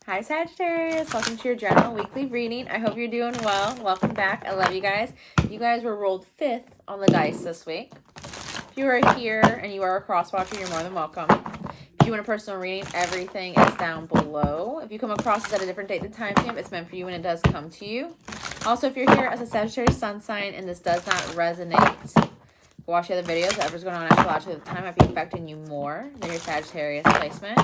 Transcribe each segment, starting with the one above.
Hi Sagittarius, welcome to your general weekly reading. I hope you're doing well. Welcome back. I love you guys. You guys were rolled 5th on the dice this week. If you are here and you are a cross-watcher, you're more than welcome. If you want a personal reading, everything is down below. If you come across this at a different date than timestamp, it's meant for you when it does come to you. Also, if you're here as a Sagittarius sun sign and this does not resonate, watch the other videos. Whatever's going on astrologically at the time might be affecting you more than your Sagittarius placement.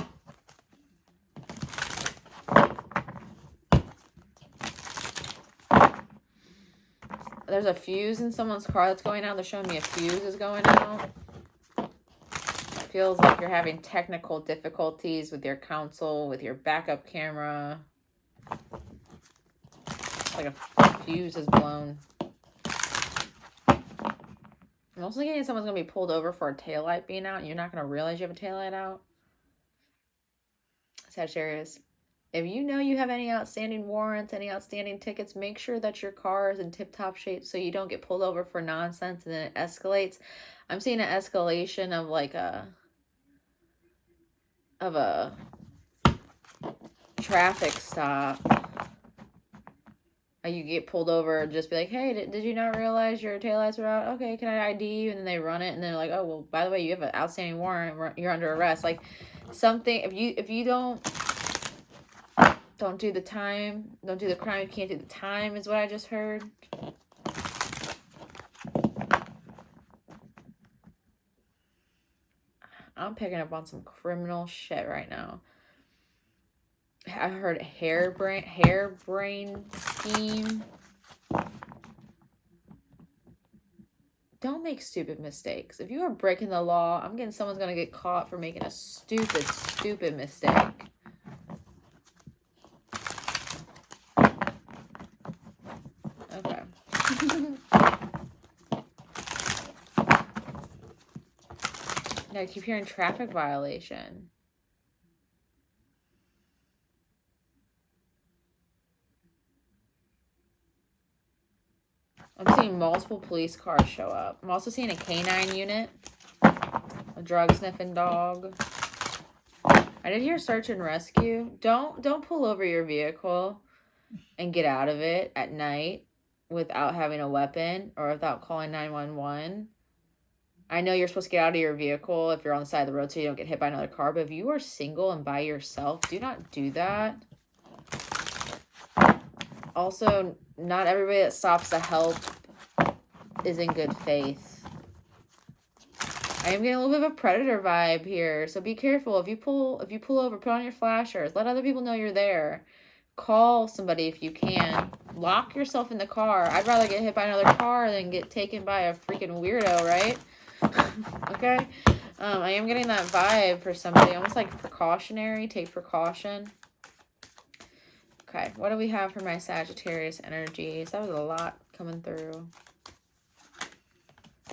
There's a fuse in someone's car that's going out. They're showing me a fuse is going out. It feels like you're having technical difficulties with your console, with your backup camera. Like a fuse is blown. I'm also getting someone's going to be pulled over for a taillight being out, and you're not going to realize you have a taillight out. Sagittarius. If you know you have any outstanding warrants, any outstanding tickets, make sure that your car is in tip-top shape so you don't get pulled over for nonsense and then it escalates. I'm seeing an escalation of like a traffic stop. You get pulled over and just be like, hey, did you not realize your taillights were out? Okay, can I ID you? And then they run it and they're like, oh, well, by the way, you have an outstanding warrant. You're under arrest. Like something, if you don't do the time, don't do the crime, you can't do the time is what I just heard. I'm picking up on some criminal shit right now. I heard harebrained scheme. Don't make stupid mistakes. If you are breaking the law, I'm getting someone's going to get caught for making a stupid mistake. Okay. I keep hearing traffic violation. I'm seeing multiple police cars show up. I'm also seeing a canine unit. A drug sniffing dog. I did hear search and rescue. Don't pull over your vehicle and get out of it at night without having a weapon or without calling 911. I know you're supposed to get out of your vehicle if you're on the side of the road so you don't get hit by another car, but if you are single and by yourself, do not do that. Also, not everybody that stops to help is in good faith. I am getting a little bit of a predator vibe here, so be careful. If you pull over, put on your flashers. Let other people know you're there. Call somebody if you can. Lock yourself in the car. I'd rather get hit by another car than get taken by a freaking weirdo, right? Okay? I am getting that vibe for somebody. Almost like precautionary. Take precaution. Okay, what do we have for my Sagittarius energies? That was a lot coming through.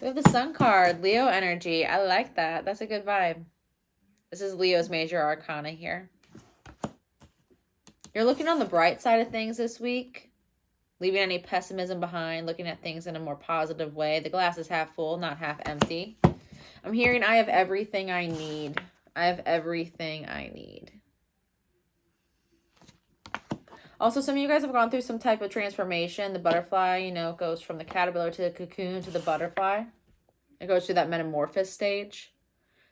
We have the Sun card, Leo energy. I like that. That's a good vibe. This is Leo's major arcana here. You're looking on the bright side of things this week. Leaving any pessimism behind. Looking at things in a more positive way. The glass is half full, not half empty. I'm hearing I have everything I need. I have everything I need. Also, some of you guys have gone through some type of transformation. The butterfly, you know, goes from the caterpillar to the cocoon to the butterfly. It goes through that metamorphosis stage.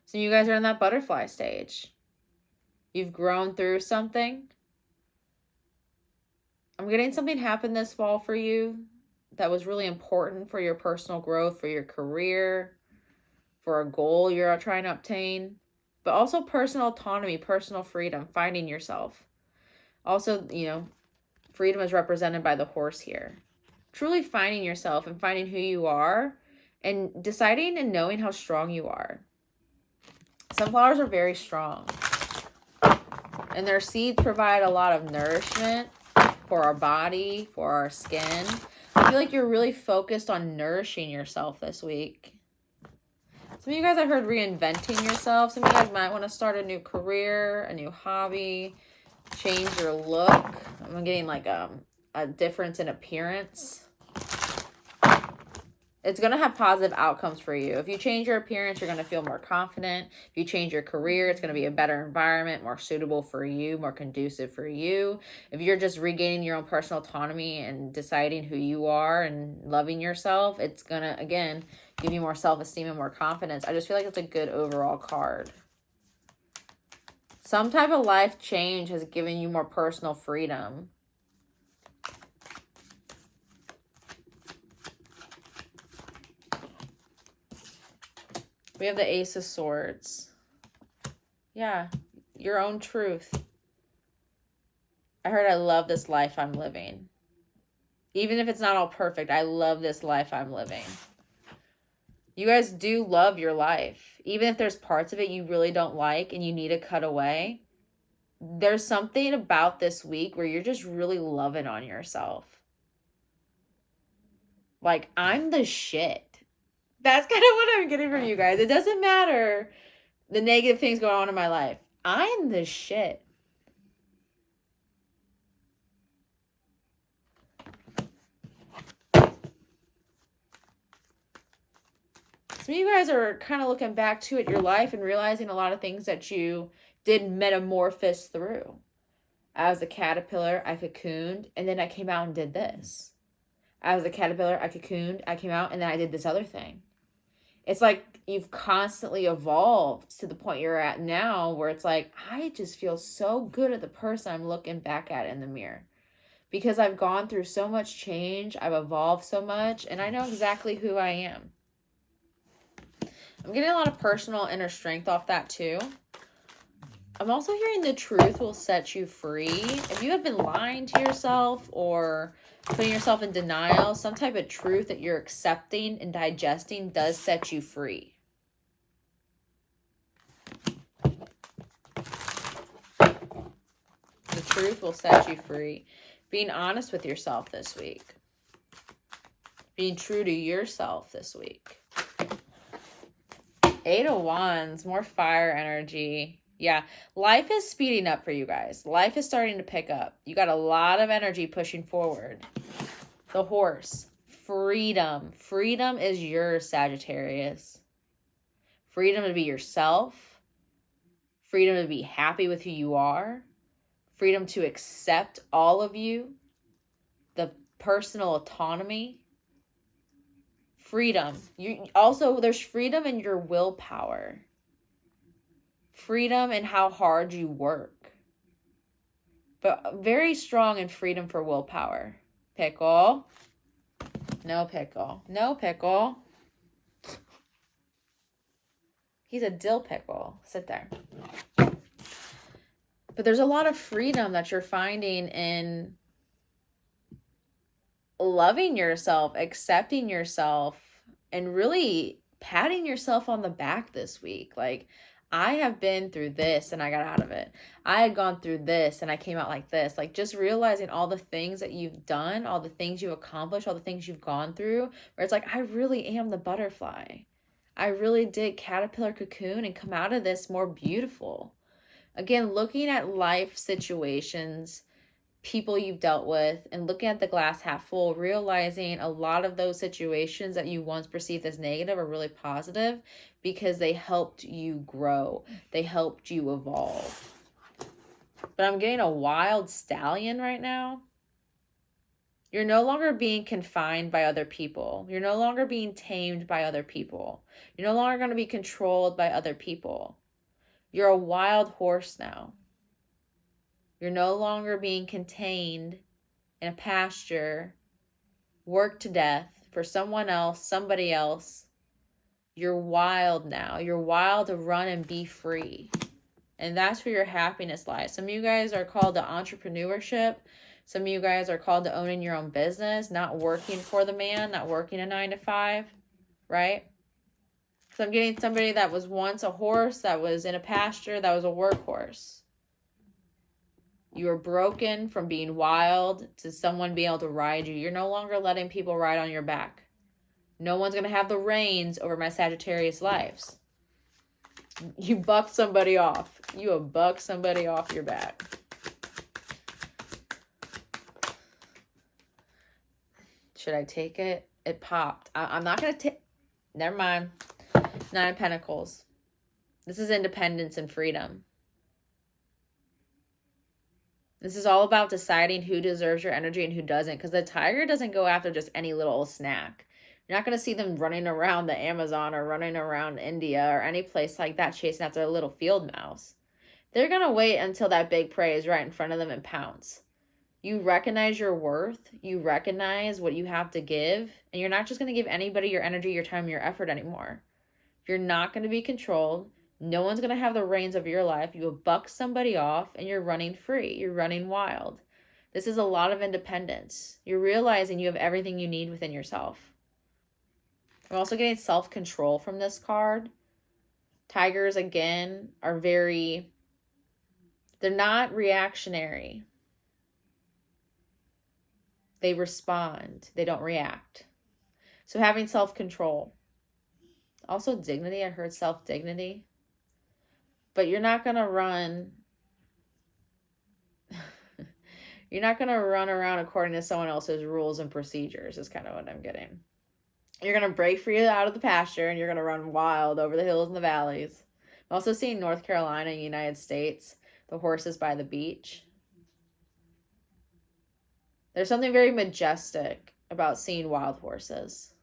So you guys are in that butterfly stage. You've grown through something. I'm getting something happen this fall for you that was really important for your personal growth, for your career, for a goal you're trying to obtain, but also personal autonomy, personal freedom, finding yourself. Also, you know, freedom is represented by the horse here. Truly finding yourself and finding who you are and deciding and knowing how strong you are. Sunflowers are very strong. And their seeds provide a lot of nourishment for our body, for our skin. I feel like you're really focused on nourishing yourself this week. Some of you guys I heard reinventing yourself. Some of you guys might want to start a new career, a new hobby, change your look. I'm getting like a difference in appearance. It's going to have positive outcomes for you. If you change your appearance, you're going to feel more confident. If you change your career, it's going to be a better environment, more suitable for you, more conducive for you. If you're just regaining your own personal autonomy and deciding who you are and loving yourself, it's going to, again, give you more self-esteem and more confidence. I just feel like it's a good overall card. Some type of life change has given you more personal freedom. We have the Ace of Swords. Yeah, your own truth. I heard I love this life I'm living. Even if it's not all perfect, I love this life I'm living. You guys do love your life. Even if there's parts of it you really don't like and you need to cut away, there's something about this week where you're just really loving on yourself. Like, I'm the shit. That's kind of what I'm getting from you guys. It doesn't matter the negative things going on in my life. I'm the shit. Some of you guys are kind of looking back to at your life and realizing a lot of things that you did metamorphose through. I was a caterpillar, I cocooned, and then I came out and did this. I was a caterpillar, I cocooned, I came out, and then I did this other thing. It's like you've constantly evolved to the point you're at now where it's like, I just feel so good at the person I'm looking back at in the mirror. Because I've gone through so much change, I've evolved so much, and I know exactly who I am. I'm getting a lot of personal inner strength off that too. I'm also hearing the truth will set you free. If you have been lying to yourself or putting yourself in denial, some type of truth that you're accepting and digesting does set you free. The truth will set you free. Being honest with yourself this week. Being true to yourself this week. 8 of Wands, more fire energy. Yeah, life is speeding up for you guys. Life is starting to pick up. You got a lot of energy pushing forward. The Horse, freedom. Freedom is yours, Sagittarius. Freedom to be yourself. Freedom to be happy with who you are. Freedom to accept all of you. The personal autonomy. Freedom. There's freedom in your willpower. Freedom in how hard you work. But very strong in freedom for willpower. Pickle. No pickle. No pickle. He's a dill pickle. Sit there. But there's a lot of freedom that you're finding in loving yourself, accepting yourself, and really patting yourself on the back this week. Like, I have been through this and I got out of it. I had gone through this and I came out like this. Like, just realizing all the things that you've done, all the things you've accomplished, all the things you've gone through, where it's like, I really am the butterfly. I really did caterpillar cocoon and come out of this more beautiful. Again, looking at life situations, people you've dealt with, and looking at the glass half full, realizing a lot of those situations that you once perceived as negative are really positive because they helped you grow. They helped you evolve. But I'm getting a wild stallion right now. You're no longer being confined by other people. You're no longer being tamed by other people. You're no longer going to be controlled by other people. You're a wild horse now. You're no longer being contained in a pasture, worked to death for someone else, somebody else. You're wild now. You're wild to run and be free. And that's where your happiness lies. Some of you guys are called to entrepreneurship. Some of you guys are called to owning your own business, not working for the man, not working a 9-to-5, right? So I'm getting somebody that was once a horse, that was in a pasture, that was a workhorse. You are broken from being wild to someone being able to ride you. You're no longer letting people ride on your back. No one's going to have the reins over my Sagittarius lives. You bucked somebody off. You have bucked somebody off your back. Should I take it? It popped. I'm not going to take... Never mind. 9 of Pentacles. This is independence and freedom. This is all about deciding who deserves your energy and who doesn't. Because the tiger doesn't go after just any little old snack. You're not going to see them running around the Amazon or running around India or any place like that chasing after a little field mouse. They're going to wait until that big prey is right in front of them and pounce. You recognize your worth. You recognize what you have to give. And you're not just going to give anybody your energy, your time, your effort anymore. You're not going to be controlled. No one's going to have the reins of your life. You will buck somebody off and you're running free. You're running wild. This is a lot of independence. You're realizing you have everything you need within yourself. I'm also getting self-control from this card. Tigers, again, are they're not reactionary. They respond. They don't react. So having self-control. Also dignity. I heard self-dignity. But you're not going to run. You're not going to run around according to someone else's rules and procedures is kind of what I'm getting. You're going to break free out of the pasture and you're going to run wild over the hills and the valleys. I'm also seeing North Carolina, United States, the horses by the beach. There's something very majestic about seeing wild horses.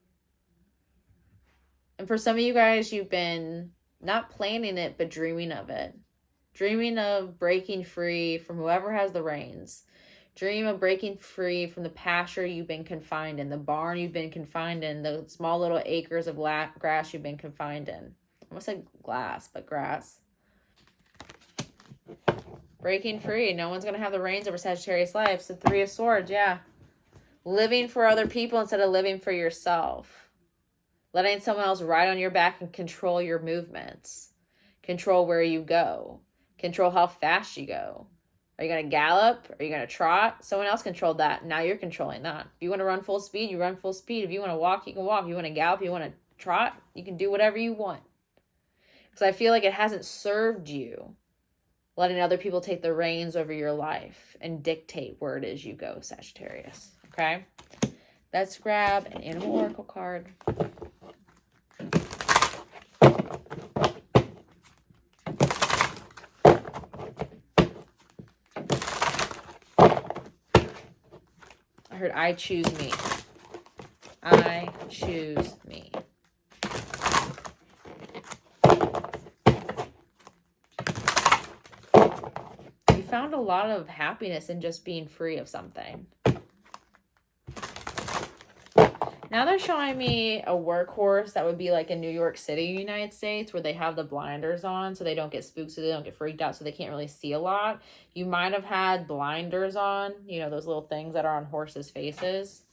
And for some of you guys, you've been not planning it, but dreaming of it. Dreaming of breaking free from whoever has the reins. Dream of breaking free from the pasture you've been confined in, the barn you've been confined in, the small little acres of grass you've been confined in. I almost said glass, but grass. Breaking free. No one's going to have the reins over Sagittarius life. So 3 of Swords, yeah. Living for other people instead of living for yourself. Letting someone else ride on your back and control your movements. Control where you go. Control how fast you go. Are you going to gallop? Are you going to trot? Someone else controlled that. Now you're controlling that. If you want to run full speed, you run full speed. If you want to walk, you can walk. If you want to gallop, you want to trot, you can do whatever you want. Because I feel like it hasn't served you letting other people take the reins over your life and dictate where it is you go, Sagittarius. Okay? Let's grab an animal oracle card. I heard I choose me. I choose me. You found a lot of happiness in just being free of something. Now they're showing me a workhorse that would be like in New York City, United States, where they have the blinders on so they don't get spooked, so they don't get freaked out, so they can't really see a lot. You might have had blinders on, you know, those little things that are on horses' faces,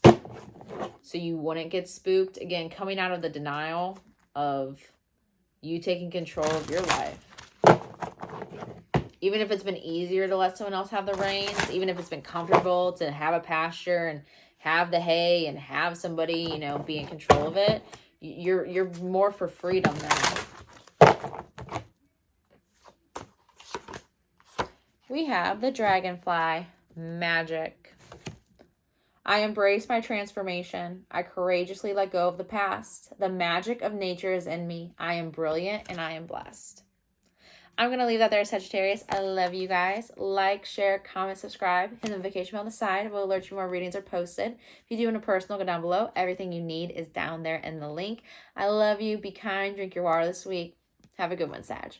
so you wouldn't get spooked. Again, coming out of the denial of you taking control of your life. Even if it's been easier to let someone else have the reins, even if it's been comfortable to have a pasture and have the hay and have somebody, you know, be in control of it, you're more for freedom now. We have the dragonfly, magic. I embrace my transformation. I courageously let go of the past. The magic of nature is in me. I am brilliant and I am blessed. I'm going to leave that there, Sagittarius. I love you guys. Like, share, comment, subscribe. Hit the notification bell on the side. It will alert you when more readings are posted. If you do want a personal, go down below. Everything you need is down there in the link. I love you. Be kind. Drink your water this week. Have a good one, Sag.